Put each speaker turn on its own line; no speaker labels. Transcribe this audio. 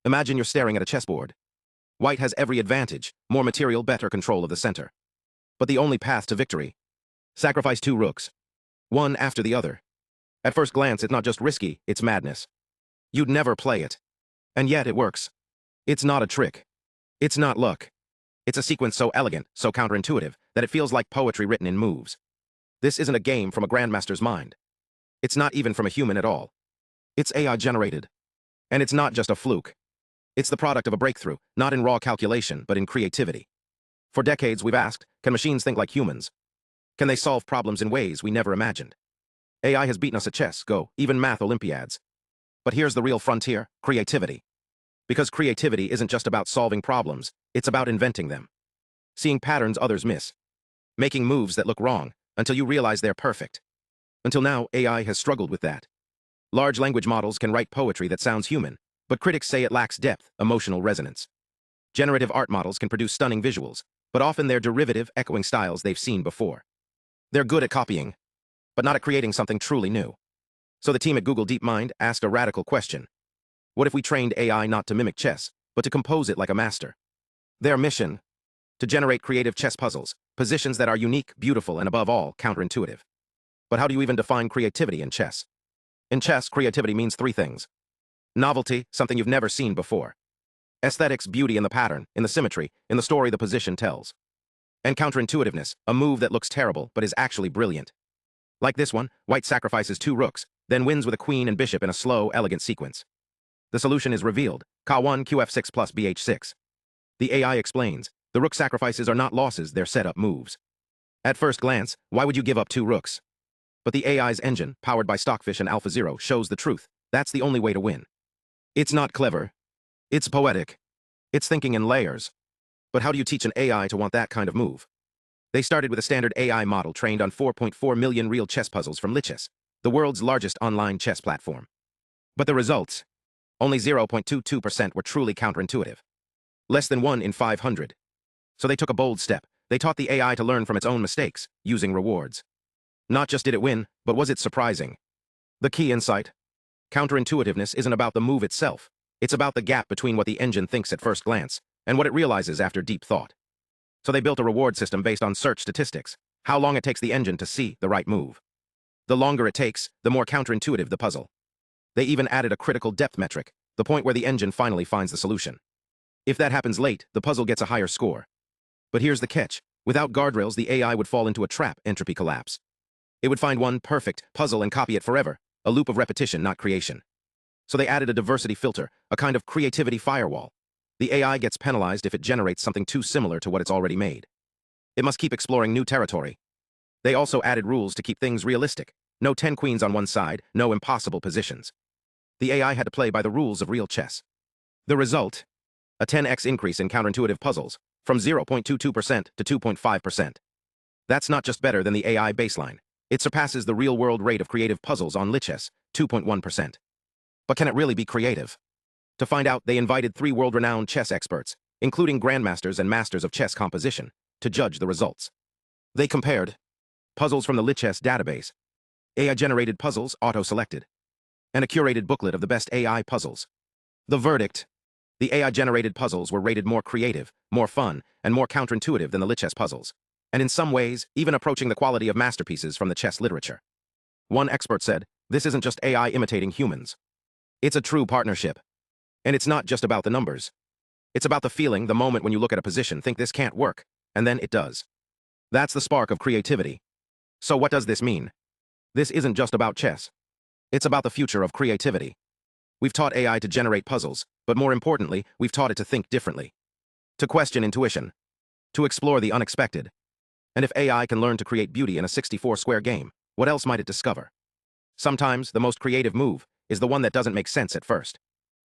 Imagine you're staring at a chessboard. White has every advantage, more material, better control of the center. But the only path to victory: sacrifice two rooks, one after the other. At first glance, it's not just risky, it's madness. You'd never play it. And yet it works. It's not a trick. It's not luck. It's a sequence so elegant, so counterintuitive, that it feels like poetry written in moves. This isn't a game from a Grandmaster's mind. It's not even from a human at all. It's AI generated. And it's not just a fluke. It's the product of a breakthrough, not in raw calculation, but in creativity. For decades, we've asked, can machines think like humans? Can they solve problems in ways we never imagined? AI has beaten us at chess, Go, even math Olympiads. But here's the real frontier: creativity. Because creativity isn't just about solving problems, it's about inventing them. Seeing patterns others miss. Making moves that look wrong, until you realize they're perfect. Until now, AI has struggled with that. Large language models can write poetry that sounds human, but critics say it lacks depth, emotional resonance. Generative art models can produce stunning visuals, but often they're derivative, echoing styles they've seen before. They're good at copying, but not at creating something truly new. So the team at Google DeepMind asked a radical question. What if we trained AI not to mimic chess, but to compose it like a master? Their mission: to generate creative chess puzzles, positions that are unique, beautiful, and above all, counterintuitive. But how do you even define creativity in chess? In chess, creativity means three things. Novelty, something you've never seen before. Aesthetics, beauty in the pattern, in the symmetry, in the story the position tells. And counterintuitiveness, a move that looks terrible but is actually brilliant. Like this one, White sacrifices two rooks, then wins with a queen and bishop in a slow, elegant sequence. The solution is revealed: K1 Qf6 plus Bh6. The AI explains, the rook sacrifices are not losses, they're set-up moves. At first glance, why would you give up two rooks? But the AI's engine, powered by Stockfish and AlphaZero, shows the truth. That's the only way to win. It's not clever. It's poetic. It's thinking in layers. But how do you teach an AI to want that kind of move? They started with a standard AI model trained on 4.4 million real chess puzzles from Lichess, the world's largest online chess platform. But the results? Only 0.22% were truly counterintuitive. Less than 1 in 500. So they took a bold step. They taught the AI to learn from its own mistakes, using rewards. Not just did it win, but was it surprising? The key insight: counterintuitiveness isn't about the move itself. It's about the gap between what the engine thinks at first glance and what it realizes after deep thought. So they built a reward system based on search statistics, how long it takes the engine to see the right move. The longer it takes, the more counterintuitive the puzzle. They even added a critical depth metric, the point where the engine finally finds the solution. If that happens late, the puzzle gets a higher score. But here's the catch: without guardrails, the AI would fall into a trap: entropy collapse. It would find one perfect puzzle and copy it forever, a loop of repetition, not creation. So they added a diversity filter, a kind of creativity firewall. The AI gets penalized if it generates something too similar to what it's already made. It must keep exploring new territory. They also added rules to keep things realistic. No 10 queens on one side, no impossible positions. The AI had to play by the rules of real chess. The result? A 10x increase in counterintuitive puzzles, from 0.22% to 2.5%. That's not just better than the AI baseline. It surpasses the real-world rate of creative puzzles on Lichess, 2.1%. But can it really be creative? To find out, they invited 3 world-renowned chess experts, including Grandmasters and Masters of Chess Composition, to judge the results. They compared puzzles from the Lichess database, AI-generated puzzles auto-selected, and a curated booklet of the best AI puzzles. The verdict: the AI-generated puzzles were rated more creative, more fun, and more counterintuitive than the Lichess puzzles, and in some ways, even approaching the quality of masterpieces from the chess literature. One expert said, this isn't just AI imitating humans. It's a true partnership. And it's not just about the numbers. It's about the feeling, the moment when you look at a position, think this can't work, and then it does. That's the spark of creativity. So what does this mean? This isn't just about chess. It's about the future of creativity. We've taught AI to generate puzzles, but more importantly, we've taught it to think differently. To question intuition. To explore the unexpected. And if AI can learn to create beauty in a 64-square game, what else might it discover? Sometimes, the most creative move is the one that doesn't make sense at first.